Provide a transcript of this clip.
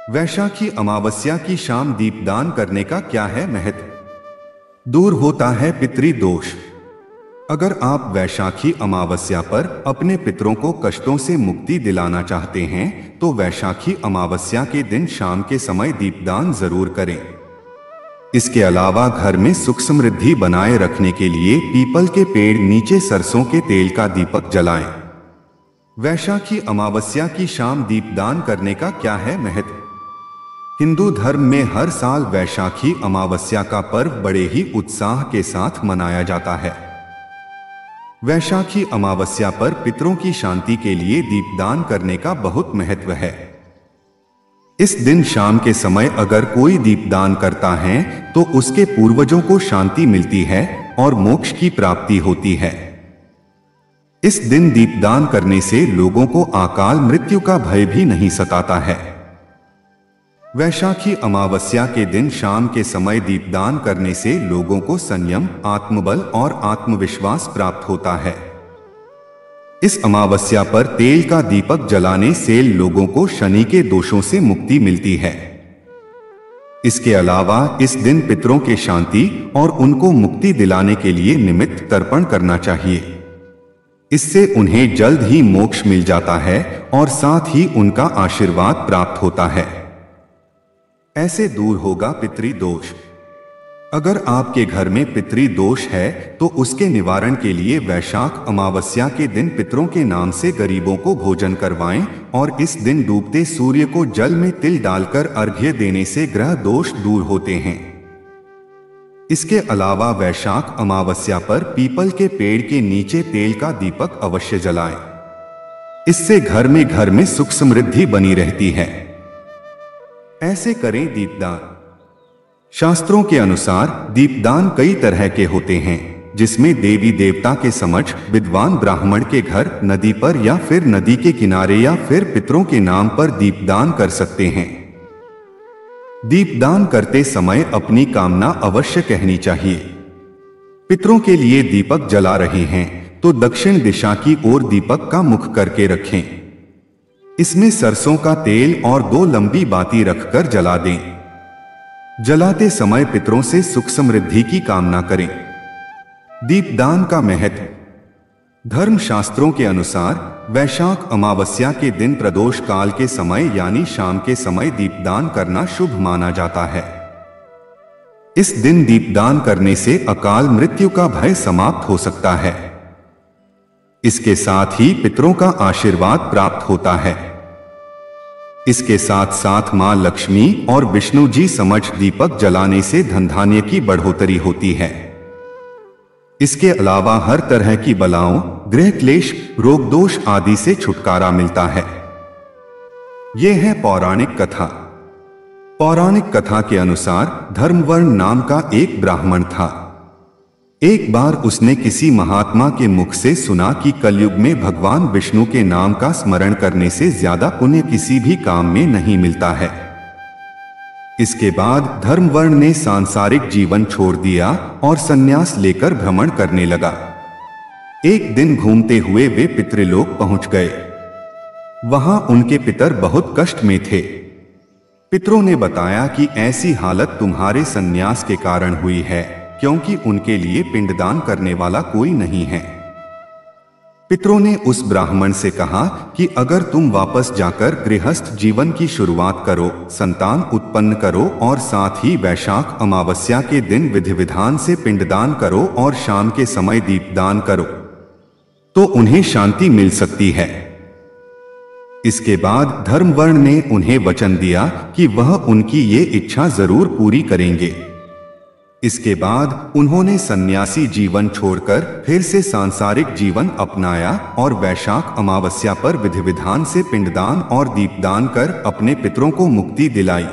वैशाखी अमावस्या की शाम दीपदान करने का क्या है महत्व? दूर होता है पितृदोष। अगर आप वैशाखी अमावस्या पर अपने पितरों को कष्टों से मुक्ति दिलाना चाहते हैं तो वैशाखी अमावस्या के दिन शाम के समय दीपदान जरूर करें। इसके अलावा घर में सुख समृद्धि बनाए रखने के लिए पीपल के पेड़ नीचे सरसों के तेल का दीपक जलाएं। वैशाखी अमावस्या की शाम दीपदान करने का क्या है महत्व? हिंदू धर्म में हर साल वैशाखी अमावस्या का पर्व बड़े ही उत्साह के साथ मनाया जाता है। वैशाखी अमावस्या पर पितरों की शांति के लिए दीपदान करने का बहुत महत्व है। इस दिन शाम के समय अगर कोई दीपदान करता है तो उसके पूर्वजों को शांति मिलती है और मोक्ष की प्राप्ति होती है। इस दिन दीपदान करने से लोगों को अकाल मृत्यु का भय भी नहीं सताता है। वैशाखी अमावस्या के दिन शाम के समय दीपदान करने से लोगों को संयम, आत्मबल और आत्मविश्वास प्राप्त होता है। इस अमावस्या पर तेल का दीपक जलाने से लोगों को शनि के दोषों से मुक्ति मिलती है। इसके अलावा इस दिन पितरों के शांति और उनको मुक्ति दिलाने के लिए निमित्त तर्पण करना चाहिए। इससे उन्हें जल्द ही मोक्ष मिल जाता है और साथ ही उनका आशीर्वाद प्राप्त होता है। ऐसे दूर होगा पितृदोष। अगर आपके घर में पितृदोष है तो उसके निवारण के लिए वैशाख अमावस्या के दिन पितरों के नाम से गरीबों को भोजन करवाएं और इस दिन डूबते सूर्य को जल में तिल डालकर अर्घ्य देने से ग्रह दोष दूर होते हैं। इसके अलावा वैशाख अमावस्या पर पीपल के पेड़ के नीचे तेल का दीपक अवश्य जलाएं। इससे घर में सुख समृद्धि बनी रहती है। ऐसे करें दीपदान। शास्त्रों के अनुसार दीपदान कई तरह के होते हैं, जिसमें देवी देवता के समक्ष, विद्वान ब्राह्मण के घर, नदी पर या फिर नदी के किनारे या फिर पितरों के नाम पर दीपदान कर सकते हैं। दीपदान करते समय अपनी कामना अवश्य कहनी चाहिए। पितरों के लिए दीपक जला रहे हैं तो दक्षिण दिशा की ओर दीपक का मुख करके रखें। इसमें सरसों का तेल और 2 लंबी बाती रखकर जला दें। जलाते समय पितरों से सुख समृद्धि की कामना करें। दीपदान का महत्व। धर्म शास्त्रों के अनुसार वैशाख अमावस्या के दिन प्रदोष काल के समय यानी शाम के समय दीपदान करना शुभ माना जाता है। इस दिन दीपदान करने से अकाल मृत्यु का भय समाप्त हो सकता है। इसके साथ ही पितरों का आशीर्वाद प्राप्त होता है। इसके साथ साथ मां लक्ष्मी और विष्णु जी समक्ष दीपक जलाने से धन धान्य की बढ़ोतरी होती है। इसके अलावा हर तरह की बलाओं, गृह क्लेश, रोग दोष आदि से छुटकारा मिलता है। यह है पौराणिक कथा। पौराणिक कथा के अनुसार धर्मवर्ण नाम का एक ब्राह्मण था। एक बार उसने किसी महात्मा के मुख से सुना कि कलयुग में भगवान विष्णु के नाम का स्मरण करने से ज्यादा पुण्य किसी भी काम में नहीं मिलता है। इसके बाद धर्मवर्ण ने सांसारिक जीवन छोड़ दिया और संन्यास लेकर भ्रमण करने लगा। एक दिन घूमते हुए वे पितृलोक पहुंच गए। वहां उनके पितर बहुत कष्ट में थे। पितरों ने बताया कि ऐसी हालत तुम्हारे संन्यास के कारण हुई है, क्योंकि उनके लिए पिंडदान करने वाला कोई नहीं है। पितरों ने उस ब्राह्मण से कहा कि अगर तुम वापस जाकर गृहस्थ जीवन की शुरुआत करो, संतान उत्पन्न करो और साथ ही वैशाख अमावस्या के दिन विधि विधान से पिंडदान करो और शाम के समय दीपदान करो, तो उन्हें शांति मिल सकती है। इसके बाद धर्मवर्ण ने उन्हें वचन दिया कि वह उनकी ये इच्छा जरूर पूरी करेंगे। इसके बाद उन्होंने सन्यासी जीवन छोड़कर फिर से सांसारिक जीवन अपनाया और वैशाख अमावस्या पर विधि विधान से पिंडदान और दीपदान कर अपने पितरों को मुक्ति दिलाई।